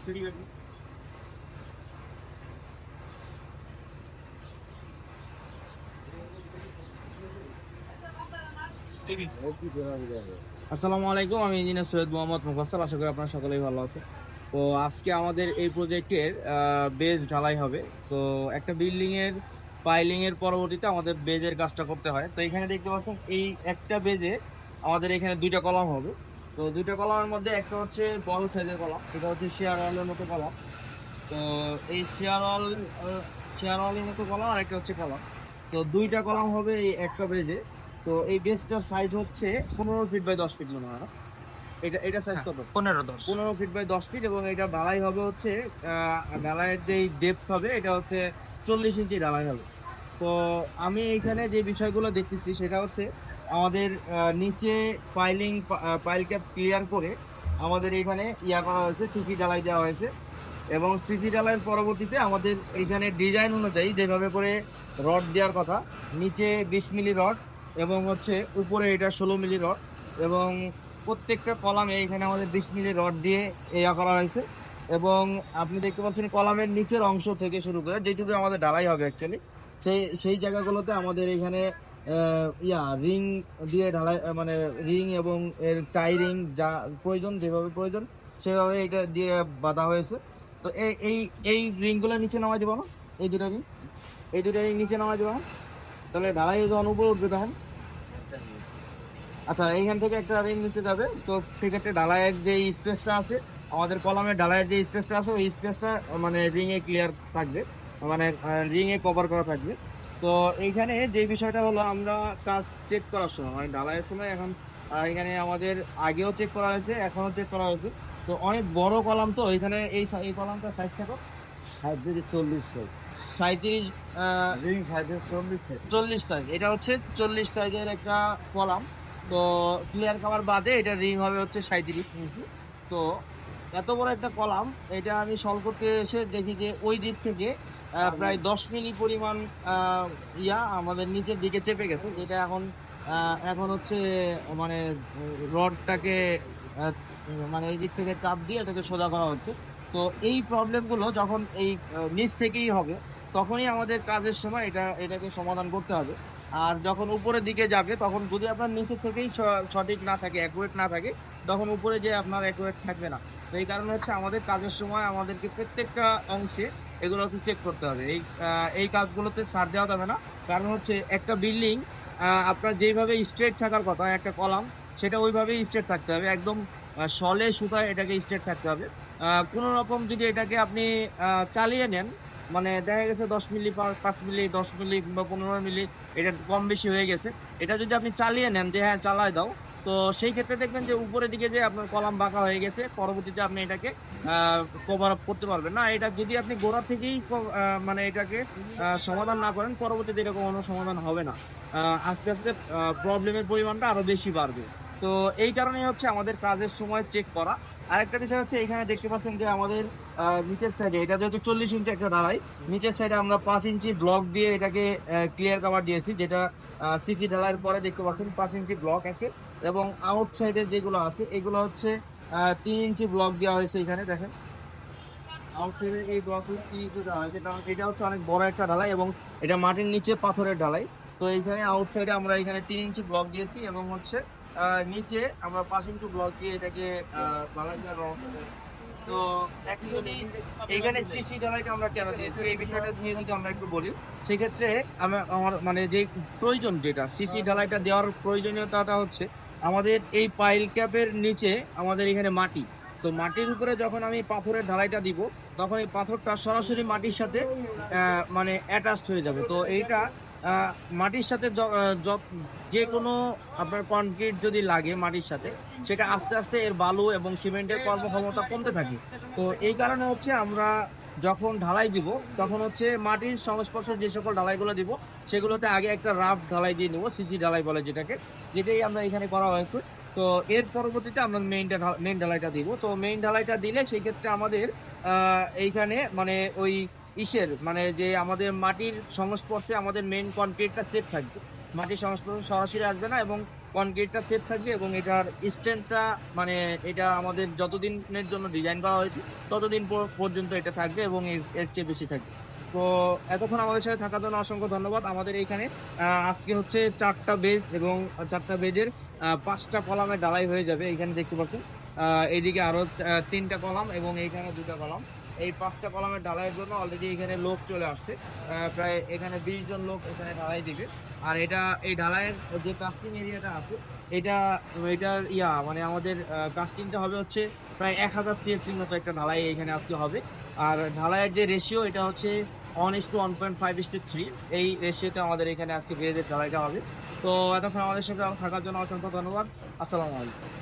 আসসালামু আলাইকুম, আমি ইঞ্জিনিয়ার সৈয়দ মোহাম্মদ মুফাসসাল। আশা করি আপনারা সকলেই ভালো আছে। তো আজকে আমাদের এই প্রজেক্টের বেজ ঢালাই হবে। তো একটা বিল্ডিং এর পাইলিং এর পরবর্তীতে আমাদের বেজের কাজটা করতে হয়। তো এখানে দেখতে পাচ্ছেন এই একটা বেজে আমাদের এখানে দুইটা কলাম হবে। তো দুইটা কলামের মধ্যে একটা হচ্ছে বড় সাইজের কলাম, এটা হচ্ছে শেয়ার ওয়ালের মতো কলাম। তো এই শেয়ার ওয়ালের মতো কলাম আর একটা হচ্ছে কলাম। তো দুইটা কলাম হবে এই একটা বেজে। তো এই বেসটার সাইজ হচ্ছে 15 ফিট বাই 10 ফিট মনে হয় না? এটা সাইজ কত? 15 ফিট বাই 10 ফিট। এবং এটা ঢালাই হবে হচ্ছে ঢালাইয়ের যে ডেপথ হবে এটা হচ্ছে 40 ইঞ্চি ঢালাই হবে। তো আমি এইখানে যে বিষয়গুলো দেখতেছি সেটা হচ্ছে আমাদের নিচে পাইল ক্যাপ ক্লিয়ার করে আমাদের এখানে করা হয়েছে, সিসি ঢালাই দেওয়া হয়েছে। এবং সিসি ঢালাইয়ের পরবর্তীতে আমাদের এইখানে ডিজাইন অনুযায়ী যেভাবে করে রড দেওয়ার কথা, নিচে 20 মিলি রড এবং হচ্ছে উপরে এটা 16 মিলি রড, এবং প্রত্যেকটা কলামে এখানে আমাদের 20 মিলি রড দিয়ে করা হয়েছে। এবং আপনি দেখতে পাচ্ছেন কলামের নিচের অংশ থেকে শুরু করে যেটুকু আমাদের ঢালাই হবে অ্যাকচুয়ালি সেই জায়গাগুলোতে আমাদের এখানে রিং দিয়ে ঢালাই, মানে রিং এবং এর টাই রিং যা প্রয়োজন, যেভাবে প্রয়োজন সেভাবে এটা দিয়ে বাঁধা হয়েছে। তো এই এই এই রিংগুলো নিচে নামাই দেবো না? এই দুটা রিং নিচে নামাই দেবো না? তাহলে ঢালাই যখন উপরে উঠবে তখন, আচ্ছা এইখান থেকে একটা রিং নিচে যাবে। তো সেক্ষেত্রে ঢালাইয়ের যে স্পেসটা আছে, আমাদের কলামের ঢালাইয়ের যে স্পেসটা আছে ওই স্পেসটা মানে রিংয়ে ক্লিয়ার থাকবে, মানে রিংয়ে কভার করা থাকবে। তো এইখানে যে বিষয়টা হলো, আমরা কাজ চেক করার সময় মানে ঢালাইয়ের সময় এখন এখানে আমাদের আগেও চেক করা হয়েছে, এখনও চেক করা হয়েছে। তো অনেক বড় কলাম, তো এখানে এই কলামটার সাইজ থাকো 40 সাইজ, 37 রিং 40 সাইজ। এটা হচ্ছে 40 সাইজের একটা কলাম। তো ক্লিয়ার কভার বাদে এটা রিং হবে হচ্ছে 37 ইঞ্চি। তো এত বড় একটা কলাম, এটা আমি সলভ করতে এসে দেখি যে ওই দিক থেকে প্রায় 10 মিলি পরিমাণ আমাদের নিচের দিকে চেপে গেছে, যেটা এখন হচ্ছে মানে রডটাকে মানে এই দিক থেকে চাপ দিয়ে এটাকে সোজা করা হচ্ছে। তো এই প্রবলেমগুলো যখন এই নিচ থেকেই হবে, তখনই আমাদের কাজের সময় এটাকে সমাধান করতে হবে। আর যখন উপরের দিকে যাবে, তখন যদি আপনার নিচে থেকেই সঠিক না থাকে, অ্যাকুরেট না থাকে, তখন উপরে যে আপনার অ্যাকুরেট থাকবে না। তো এই কারণে হচ্ছে আমাদের কাজের সময় আমাদেরকে প্রত্যেকটা অংশে এগুলো হচ্ছে চেক করতে হবে। এই কাজগুলোতে ছাড় দেওয়া যাবে না। কারণ হচ্ছে একটা বিল্ডিং আপনার যেইভাবে স্ট্রেট থাকার কথা, একটা কলাম সেটা ওইভাবেই স্ট্রেট থাকতে হবে, একদম শলে সুতায় এটাকে স্ট্রেট থাকতে হবে। কোনো রকম যদি এটাকে আপনি চালিয়ে নেন, মানে দেখা গেছে 10 মিলি 5 মিলি 10 মিলি কিংবা 15 মিলি এটা কম বেশি হয়ে গেছে, এটা যদি আপনি চালিয়ে নেন যে হ্যাঁ চালায় দাও, তো সেই ক্ষেত্রে দেখবেন যে উপরের দিকে যে আপনার কলাম বাঁকা হয়ে গেছে, পরবর্তীতে আপনি এটাকে কভার আপ করতে পারবেন না। এটা যদি আপনি গোড়া থেকেই মানে এটাকে সমাধান না করেন, পরবর্তীতে এরকম কোনো সমাধান হবে না। আস্তে আস্তে প্রবলেমের পরিমাণটা আরো বেশি বাড়বে। তো এই কারণেই হচ্ছে আমাদের কাজের সময় চেক করা। আরেকটা বিষয় হচ্ছে, এখানে দেখতে পাচ্ছেন যে আমাদের নিচের সাইডে এটা হচ্ছে 40 ইঞ্চি একটা ঢালাই। নিচের সাইডে আমরা 5 ইঞ্চি ব্লক দিয়ে এটাকে ক্লিয়ার কভার দিয়েছি, যেটা সিসি ঢালাইয়ের পরে দেখতে পাচ্ছেন 5 ইঞ্চি ব্লক আছে। এবং আউট সাইডে যেগুলো আছে এগুলো হচ্ছে 3 ইঞ্চি ব্লক দেওয়া হয়েছে। এখানে দেখেন আউট সাইডে এই ব্লকগুলো 3 ইঞ্চি দেওয়া হয়েছে, কারণ এটা হচ্ছে অনেক বড় একটা ঢালাই এবং এটা মাটির নিচে পাথরের ঢালাই। তো এইখানে আউট সাইডে আমরা এখানে 3 ইঞ্চি ব্লক দিয়েছি, এবং হচ্ছে নিচে আমরা 5 ইঞ্চি ব্লক দিয়ে এটাকে তো অ্যাকচুয়ালি এইখানে সিসি ঢালাইটা আমরা কেন দিয়েছি, এই বিষয়টা নিয়ে যদি আমরা একটু বলি, সেক্ষেত্রে আমার মানে যে প্রয়োজন, যেটা সিসি ঢালাইটা দেওয়ার প্রয়োজনীয়তাটা হচ্ছে, আমাদের এই পাইল ক্যাপের নিচে আমাদের এখানে মাটি। তো মাটির উপরে যখন আমি পাথরের ঢালাইটা দিব, তখন এই পাথরটা সরাসরি মাটির সাথে মানে অ্যাটাচড হয়ে যাবে। তো এইটা মাটির সাথে যে কোনো আপনার কনক্রিট যদি লাগে মাটির সাথে, সেটা আস্তে আস্তে এর বালু এবং সিমেন্টের কর্মক্ষমতা কমতে থাকে। তো এই কারণে হচ্ছে আমরা যখন ঢালাই দিব, তখন হচ্ছে মাটির সংস্পর্শে যে সকল ঢালাইগুলো দিব, সেগুলোতে আগে একটা রাফ ঢালাই দিয়ে নেবো, সিসি ঢালাই বলে যেটাই আমরা এখানে করা হয়েছে। তো এর পরবর্তীতে আমরা মেইন ঢালাইটা দিব। তো মেইন ঢালাইটা দিলে সেই ক্ষেত্রে আমাদের এইখানে মানে ওই মানে যে আমাদের মাটির সংস্পর্শে আমাদের মেইন কনক্রিটটা সেফ থাকবে, মাটির সংস্পর্শে সরাসরি আসবে না, এবং কনক্রিটটা সেট থাকবে এবং এটার স্ট্যান্ডটা মানে এটা আমাদের যতদিনের জন্য ডিজাইন করা হয়েছে ততদিন পর্যন্ত এটা থাকবে এবং এর চেয়ে বেশি থাকবে। তো এতক্ষণ আমাদের সাথে থাকার জন্য অসংখ্য ধন্যবাদ। আমাদের এইখানে আজকে হচ্ছে 4টা বেজ এবং 4টা বেজের 5টা কলামের ঢালাই হয়ে যাবে। এখানে দেখতে পাচ্ছেন এইদিকে আরো 3টা কলাম এবং এইখানে 2টা কলাম। এই 5টা কলামের ঢালাইয়ের জন্য অলরেডি এখানে লোক চলে আসছে। প্রায় এখানে 20 জন লোক এখানে ঢালাই দিবে। আর এটা এই ঢালাইয়ের যে কাস্টিং এরিয়াটা আছে এটা এটার মানে আমাদের কাস্টিংটা হবে হচ্ছে প্রায় 1000 সিএফসির মতো একটা ঢালাই এখানে আজকে হবে। আর ঢালাইয়ের যে রেশিও এটা হচ্ছে 1:1.5:3 এই রেশিওতে আমাদের এখানে আজকে বেজের ঢালাইটা হবে। তো এতক্ষণ আমাদের সাথে থাকার জন্য অসংখ্য ধন্যবাদ। আসসালামু আলাইকুম।